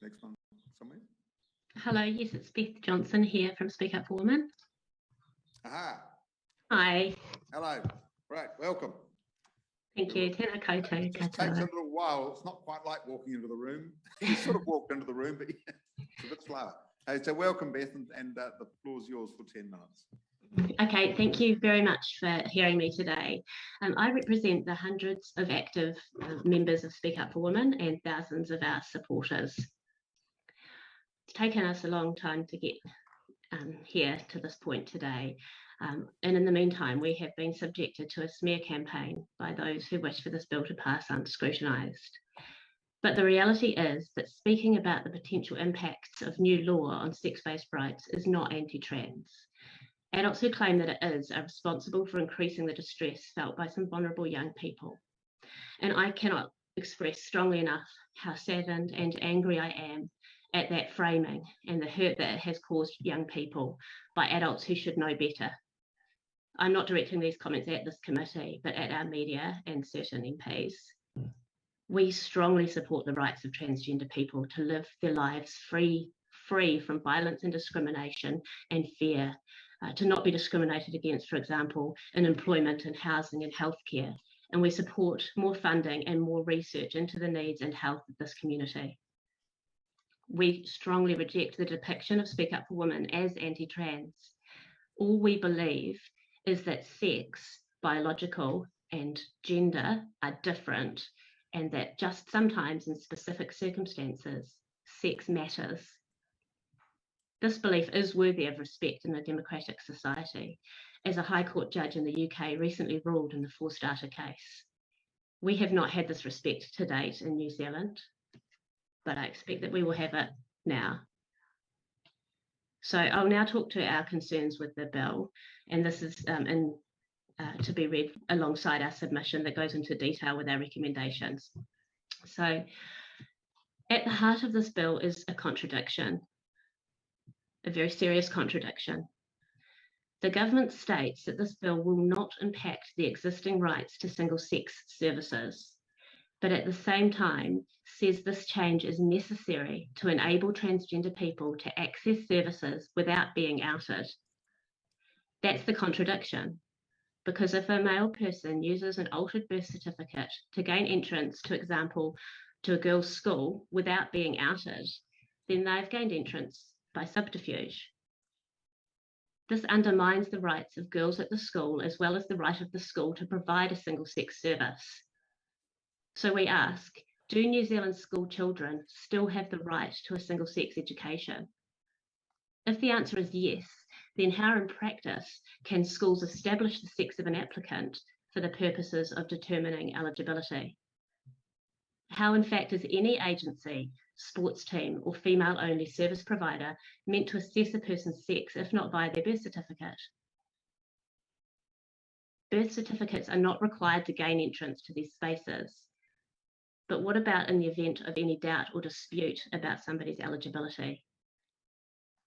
next one somewhere? Hello, yes, it's Beth Johnson here from Speak Up for Women. Aha. Hi. Hello. Right, welcome. Thank you. Tēnā koutou, It just takes a little while. It's not quite like walking into the room. You sort of walked into the room, but it's a bit slower. So welcome, Beth, and the floor is yours for 10 minutes. Okay, thank you very much for hearing me today. I represent the hundreds of active members of Speak Up for Women and thousands of our supporters. It's taken us a long time to get here to this point today. And in the meantime, we have been subjected to a smear campaign by those who wish for this bill to pass unscrutinised. But the reality is that speaking about the potential impacts of new law on sex-based rights is not anti-trans. Adults who claim that it is are responsible for increasing the distress felt by some vulnerable young people. And I cannot express strongly enough how saddened and angry I am at that framing and the hurt that it has caused young people by adults who should know better. I'm not directing these comments at this committee, but at our media and certain MPs. We strongly support the rights of transgender people to live their lives free from violence and discrimination and fear, to not be discriminated against, for example, in employment and housing and healthcare. And we support more funding and more research into the needs and health of this community. We strongly reject the depiction of Speak Up for Women as anti-trans. All we believe is that sex, biological, and gender are different, and that just sometimes in specific circumstances, sex matters. This belief is worthy of respect in a democratic society, as a High Court judge in the UK recently ruled in the Four-Starter case. We have not had this respect to date in New Zealand, but I expect that we will have it now. So I'll now talk to our concerns with the bill, and this is to be read alongside our submission that goes into detail with our recommendations. So at the heart of this bill is a contradiction, a very serious contradiction. The government states that this bill will not impact the existing rights to single-sex services, but at the same time says this change is necessary to enable transgender people to access services without being outed. That's the contradiction, because if a male person uses an altered birth certificate to gain entrance, for example, to a girls' school without being outed, then they've gained entrance by subterfuge. This undermines the rights of girls at the school, as well as the right of the school to provide a single-sex service. So we ask, do New Zealand school children still have the right to a single-sex education? If the answer is yes, then how in practice can schools establish the sex of an applicant for the purposes of determining eligibility? How in fact is any agency, sports team or female-only service provider meant to assess a person's sex if not via their birth certificate? Birth certificates are not required to gain entrance to these spaces. But what about in the event of any doubt or dispute about somebody's eligibility?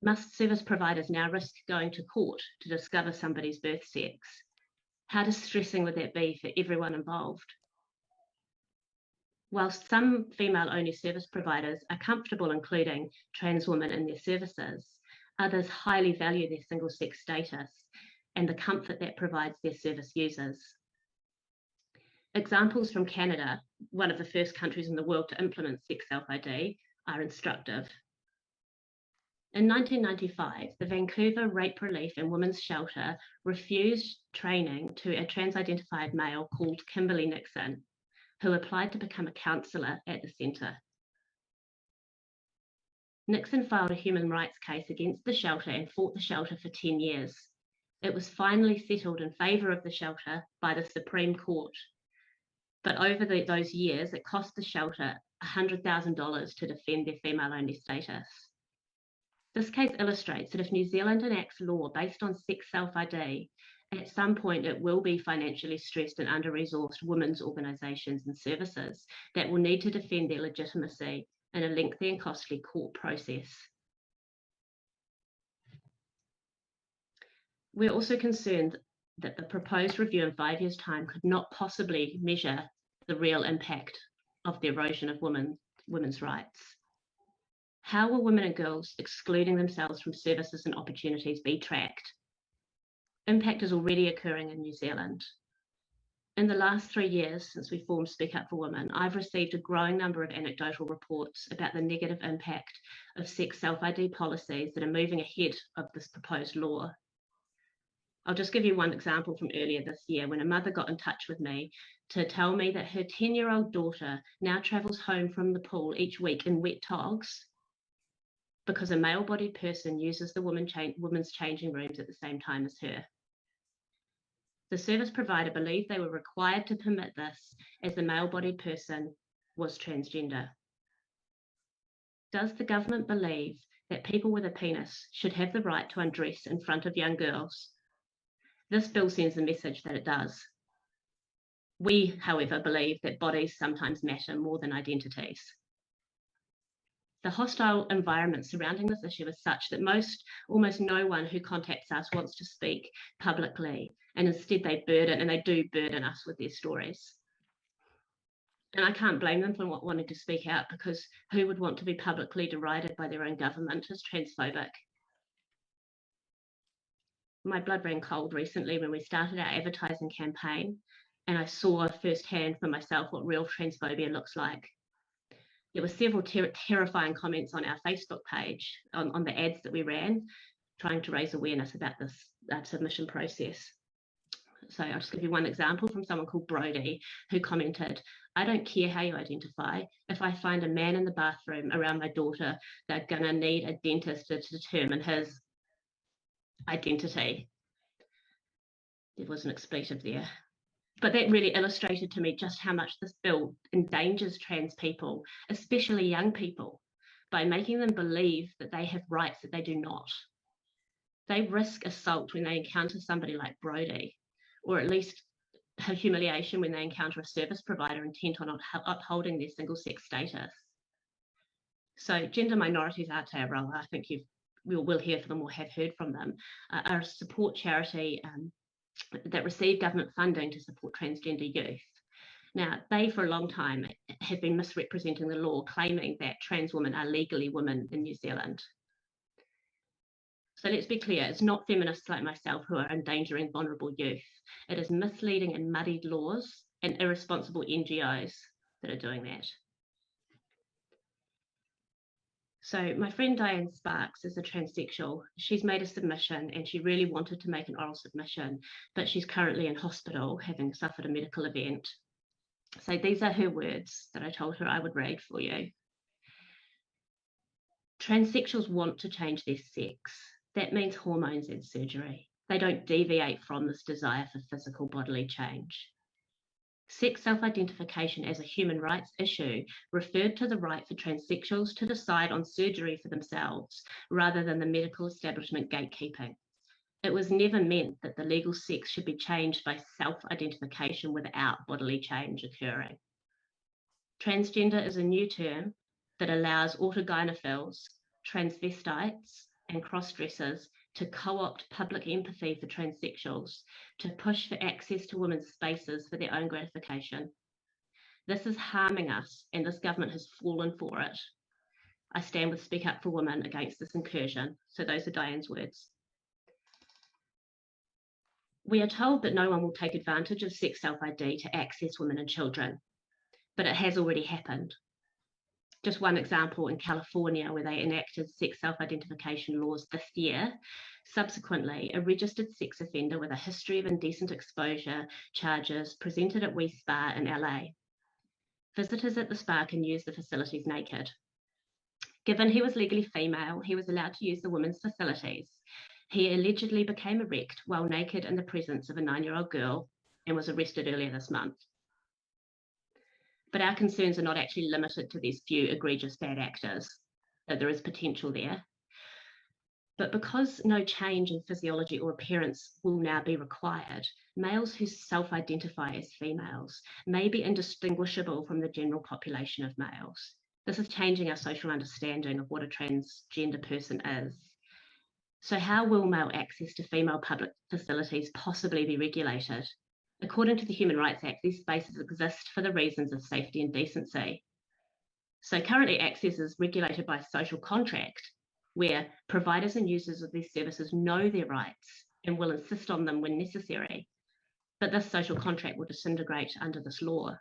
Must service providers now risk going to court to discover somebody's birth sex? How distressing would that be for everyone involved? Whilst some female-only service providers are comfortable including trans women in their services, others highly value their single-sex status and the comfort that provides their service users. Examples from Canada, one of the first countries in the world to implement sex self-ID, are instructive. In 1995, the Vancouver Rape Relief and Women's Shelter refused training to a trans-identified male called Kimberly Nixon, who applied to become a counsellor at the centre. Nixon filed a human rights case against the shelter and fought the shelter for 10 years. It was finally settled in favour of the shelter by the Supreme Court. But over those years, it cost the shelter $100,000 to defend their female-only status. This case illustrates that if New Zealand enacts law based on sex self-ID, at some point it will be financially stressed and under-resourced women's organisations and services that will need to defend their legitimacy in a lengthy and costly court process. We're also concerned that the proposed review in 5 years' time could not possibly measure the real impact of the erosion of women's rights. How will women and girls excluding themselves from services and opportunities be tracked? Impact is already occurring in New Zealand. In the last 3 years since we formed Speak Up for Women, I've received a growing number of anecdotal reports about the negative impact of sex self-ID policies that are moving ahead of this proposed law. I'll just give you one example from earlier this year when a mother got in touch with me to tell me that her 10-year-old daughter now travels home from the pool each week in wet togs because a male-bodied person uses the women's changing rooms at the same time as her. The service provider believed they were required to permit this as the male-bodied person was transgender. Does the government believe that people with a penis should have the right to undress in front of young girls? This bill sends a message that it does. We, however, believe that bodies sometimes matter more than identities. The hostile environment surrounding this issue is such that almost no one who contacts us wants to speak publicly, and instead they do burden us with their stories. And I can't blame them for not wanting to speak out, because who would want to be publicly derided by their own government as transphobic? My blood ran cold recently when we started our advertising campaign, and I saw firsthand for myself what real transphobia looks like. There were several terrifying comments on our Facebook page on the ads that we ran, trying to raise awareness about this submission process. So I'll just give you one example from someone called Brody, who commented, "I don't care how you identify. If I find a man in the bathroom around my daughter, they're going to need a dentist to determine his identity." There was an expletive there. But that really illustrated to me just how much this bill endangers trans people, especially young people, by making them believe that they have rights that they do not. They risk assault when they encounter somebody like Brody, or at least humiliation when they encounter a service provider intent on upholding their single-sex status. So Gender Minorities Aotearoa, I think we'll hear from them or have heard from them, are a support charity that receive government funding to support transgender youth. Now, they for a long time have been misrepresenting the law, claiming that trans women are legally women in New Zealand. So let's be clear, it's not feminists like myself who are endangering vulnerable youth. It is misleading and muddied laws and irresponsible NGOs that are doing that. So my friend Diane Sparks is a transsexual. She's made a submission and she really wanted to make an oral submission, but she's currently in hospital having suffered a medical event. So these are her words that I told her I would read for you. Transsexuals want to change their sex. That means hormones and surgery. They don't deviate from this desire for physical bodily change. Sex self-identification as a human rights issue referred to the right for transsexuals to decide on surgery for themselves rather than the medical establishment gatekeeping. It was never meant that the legal sex should be changed by self-identification without bodily change occurring. Transgender is a new term that allows autogynephiles, transvestites, and cross-dressers to co-opt public empathy for transsexuals, to push for access to women's spaces for their own gratification. This is harming us, and this government has fallen for it. I stand with Speak Up for Women against this incursion. So those are Diane's words. We are told that no one will take advantage of sex self-ID to access women and children, but it has already happened. Just one example, in California, where they enacted sex self-identification laws this year, subsequently, a registered sex offender with a history of indecent exposure charges presented at We Spa in LA. Visitors at the spa can use the facilities naked. Given he was legally female, he was allowed to use the women's facilities. He allegedly became erect while naked in the presence of a 9-year-old girl and was arrested earlier this month. But our concerns are not actually limited to these few egregious bad actors, though there is potential there. But because no change in physiology or appearance will now be required, males who self-identify as females may be indistinguishable from the general population of males. This is changing our social understanding of what a transgender person is. So how will male access to female public facilities possibly be regulated? According to the Human Rights Act, these spaces exist for the reasons of safety and decency. So currently access is regulated by social contract, where providers and users of these services know their rights and will insist on them when necessary. But this social contract will disintegrate under this law.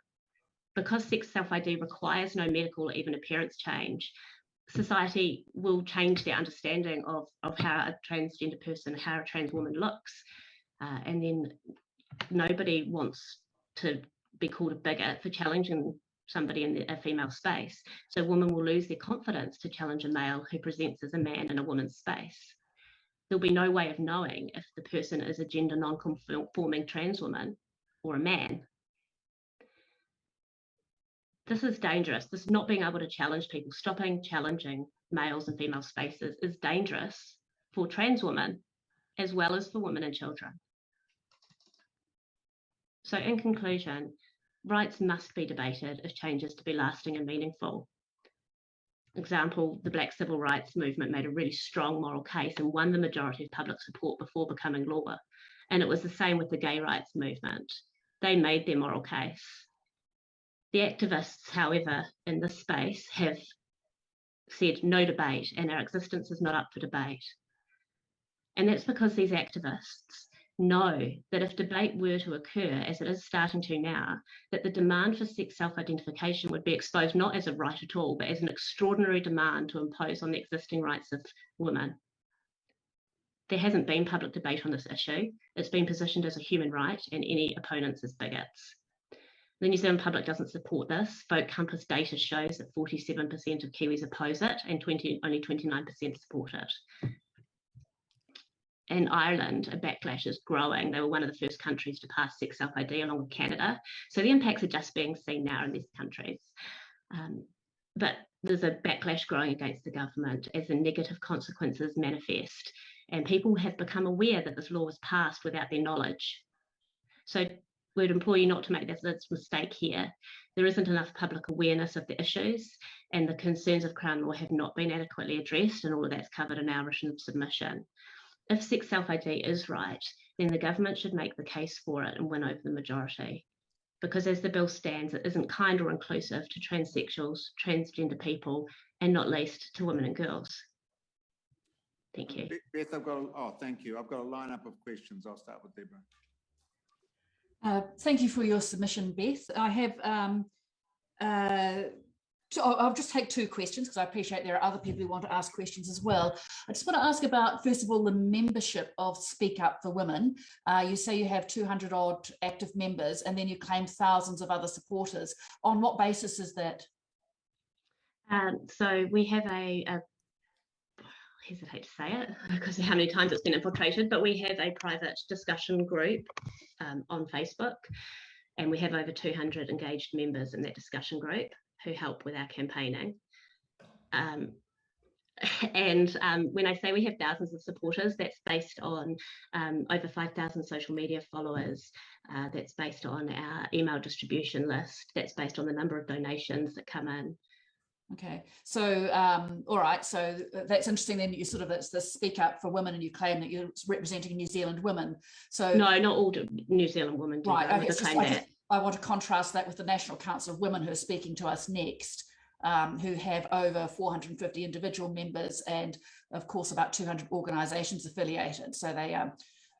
Because sex self-ID requires no medical or even appearance change, society will change their understanding of how a transgender person, how a trans woman looks. And then nobody wants to be called a bigot for challenging somebody in a female space. So women will lose their confidence to challenge a male who presents as a man in a woman's space. There'll be no way of knowing if the person is a gender non-conforming trans woman or a man. This is dangerous. This not being able to challenge people, stopping challenging males and female spaces is dangerous for trans women as well as for women and children. So in conclusion, rights must be debated if change is to be lasting and meaningful. Example, the Black Civil Rights Movement made a really strong moral case and won the majority of public support before becoming law. And it was the same with the gay rights movement. They made their moral case. The activists, however, in this space have said no debate, and our existence is not up for debate. And that's because these activists know that if debate were to occur, as it is starting to now, that the demand for sex self-identification would be exposed not as a right at all, but as an extraordinary demand to impose on the existing rights of women. There hasn't been public debate on this issue. It's been positioned as a human right, and any opponents as bigots. The New Zealand public doesn't support this. Vote Compass data shows that 47% of Kiwis oppose it and only 29% support it. In Ireland, a backlash is growing. They were one of the first countries to pass sex self-ID along with Canada. So the impacts are just being seen now in these countries. But there's a backlash growing against the government as the negative consequences manifest. And people have become aware that this law was passed without their knowledge. So we'd implore you not to make this mistake here. There isn't enough public awareness of the issues, and the concerns of Crown law have not been adequately addressed, and all of that's covered in our written submission. If sex self-ID is right, then the government should make the case for it and win over the majority. Because as the bill stands, it isn't kind or inclusive to transsexuals, transgender people, and not least to women and girls. Thank you. Beth, thank you. I've got a lineup of questions. I'll start with Deborah. Thank you for your submission, Beth. I have, I'll just take two questions because I appreciate there are other people who want to ask questions as well. I just want to ask about, first of all, the membership of Speak Up for Women. You say you have 200 odd active members and then you claim thousands of other supporters. On what basis is that? So we have I hesitate to say it because of how many times it's been infiltrated, but we have a private discussion group on Facebook, and we have over 200 engaged members in that discussion group who help with our campaigning. And when I say we have thousands of supporters, that's based on over 5,000 social media followers. That's based on our email distribution list. That's based on the number of donations that come in. Okay, so all right, so that's interesting then. You sort of, it's the Speak Up for Women and you claim that you're representing New Zealand women. So no, not all New Zealand women do. Right, okay, I want to contrast that with the National Council of Women who are speaking to us next, who have over 450 individual members and of course about 200 organisations affiliated. So they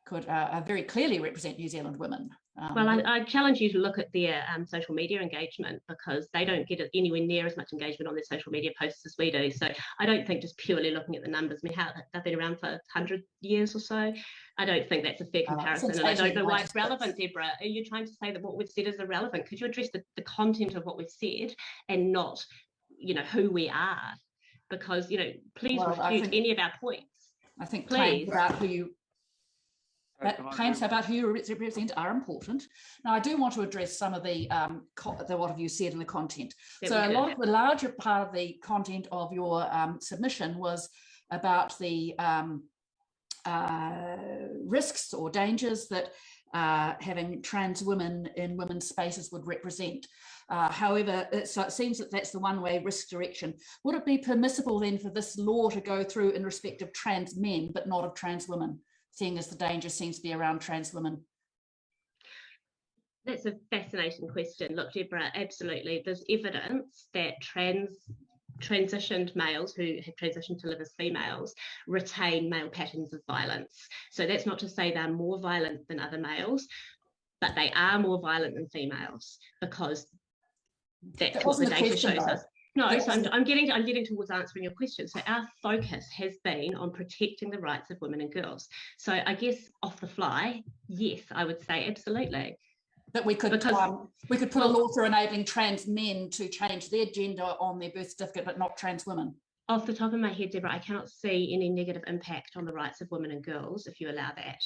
could very clearly represent New Zealand women. Well, I challenge you to look at their social media engagement because they don't get anywhere near as much engagement on their social media posts as we do. So I don't think just purely looking at the numbers, I mean, they've been around for 100 years or so. I don't think that's a fair comparison. And I don't know why it's relevant, Deborah. Are you trying to say that what we've said is irrelevant? Could you address the content of what we've said and not, who we are? Because, please refute any of our points. I think please. About who you claims about who you represent are important. Now, I do want to address some of the what have you said in the content. So a lot of the larger part of the content of your submission was about the risks or dangers that having trans women in women's spaces would represent. However, so it seems that that's the one-way risk direction. Would it be permissible then for this law to go through in respect of trans men, but not of trans women, seeing as the danger seems to be around trans women? That's a fascinating question. Look, Deborah, absolutely. There's evidence that transitioned males who have transitioned to live as females retain male patterns of violence. So that's not to say they're more violent than other males, but they are more violent than females because that's what the data shows us. No, so I'm getting towards answering your question. So our focus has been on protecting the rights of women and girls. So I guess off the fly, yes, I would say absolutely. That we could put a law through enabling trans men to change their gender on their birth certificate, but not trans women. Off the top of my head, Deborah, I cannot see any negative impact on the rights of women and girls if you allow that.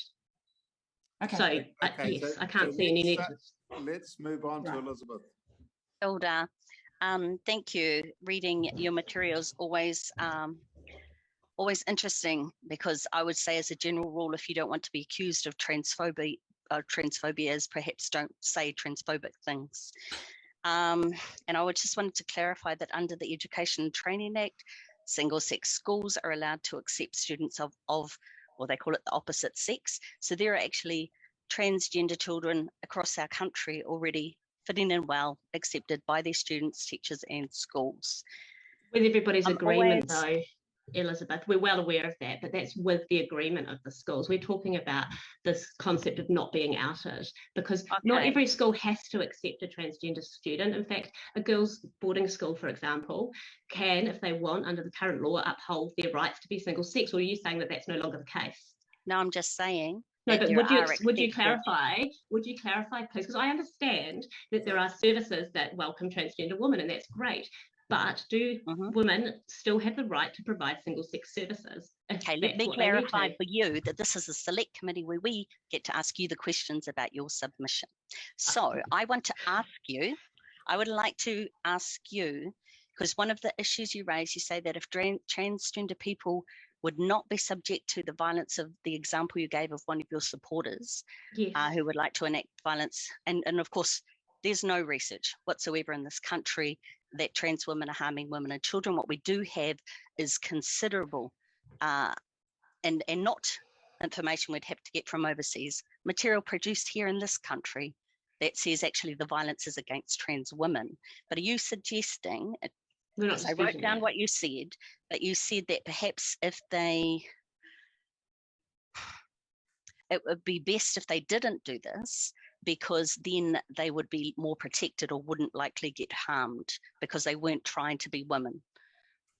Okay. So yes, I can't see any negatives. Let's move on to Elizabeth. Hilda, thank you. Reading your materials always interesting, because I would say as a general rule, if you don't want to be accused of transphobia, perhaps don't say transphobic things. And I would just wanted to clarify that under the Education and Training Act, single-sex schools are allowed to accept students of, or they call it the opposite sex. So there are actually transgender children across our country already fitting in well, accepted by their students, teachers, and schools. With everybody's agreement, though, Elizabeth, we're well aware of that, but that's with the agreement of the schools. We're talking about this concept of not being outed, because not every school has to accept a transgender student. In fact, a girls' boarding school, for example, can, if they want, under the current law, uphold their rights to be single sex. Or are you saying that that's no longer the case? No, I'm just saying. No, but would you clarify, please? Because I understand that there are services that welcome transgender women, and that's great. But do women still have the right to provide single-sex services? Okay, let me clarify for you that this is a select committee where we get to ask you the questions about your submission. So I would like to ask you, because one of the issues you raise, you say that if transgender people would not be subject to the violence of the example you gave of one of your supporters, who would like to enact violence. And of course, there's no research whatsoever in this country that trans women are harming women and children. What we do have is considerable and not information we'd have to get from overseas, material produced here in this country that says actually the violence is against trans women. But are you suggesting, I wrote down what you said, but you said that perhaps it would be best if they didn't do this, because then they would be more protected or wouldn't likely get harmed because they weren't trying to be women,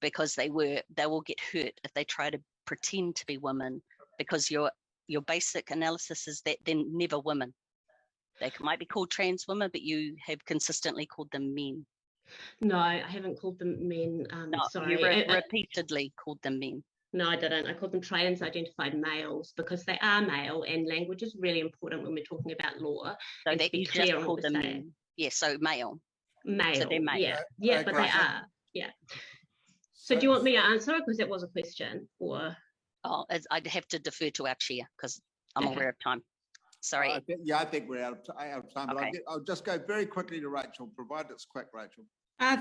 because they will get hurt if they try to pretend to be women, because your basic analysis is that they're never women. They might be called trans women, but you have consistently called them men. No, I haven't called them men. No, sorry. You repeatedly called them men. No, I didn't. I called them trans-identified males because they are male, and language is really important when we're talking about law. So that you just called them men. Yeah, so male. Male. So they're male. Yeah, but they are. Yeah. So do you want me to answer it, because that was a question, or? Oh, I'd have to defer to our chair because I'm aware of time. Sorry. I think we're out of time. But I'll just go very quickly to Rachel, provided it's quick, Rachel.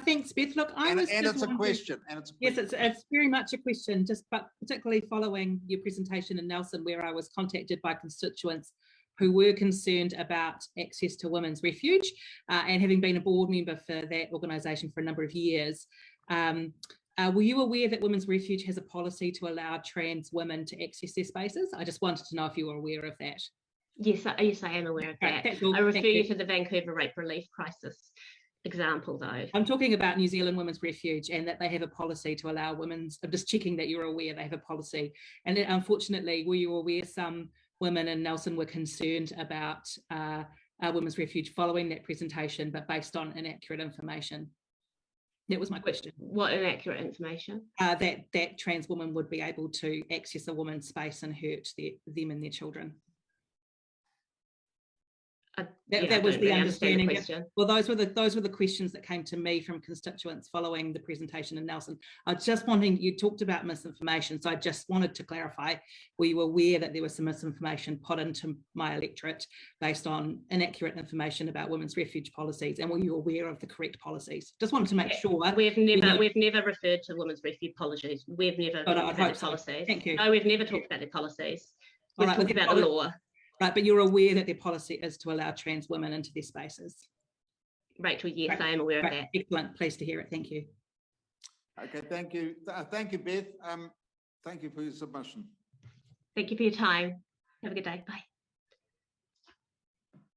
Thanks, Beth. Look, it's a question. Yes, it's very much a question, but particularly following your presentation in Nelson, where I was contacted by constituents who were concerned about access to women's refuge, and having been a board member for that organisation for a number of years. Were you aware that Women's Refuge has a policy to allow trans women to access their spaces? I just wanted to know if you were aware of that. Yes, I am aware of that. I refer you to the Vancouver Rape Relief Crisis example, though. I'm talking about New Zealand Women's Refuge, and that they have a policy to allow women's, I'm just checking that you're aware they have a policy. And then, unfortunately, were you aware some women in Nelson were concerned about Women's Refuge following that presentation, but based on inaccurate information? That was my question. What inaccurate information? That trans women would be able to access a woman's space and hurt them and their children. That was the understanding. Well, those were the questions that came to me from constituents following the presentation in Nelson. I was just wanting, you talked about misinformation, so I just wanted to clarify, were you aware that there was some misinformation put into my electorate based on inaccurate information about women's refuge policies, and were you aware of the correct policies? Just wanted to make sure. We've never referred to women's refuge policies. We've never talked about the policies. Thank you. No, we've never talked about the policies. We've talked about the law. Right, but you're aware that their policy is to allow trans women into their spaces. Rachel, yes, Right. I am aware of Right. that. Excellent, pleased to hear it, thank you. Okay, thank you. Thank you, Beth. Thank you for your submission. Thank you for your time. Have a good day. Bye.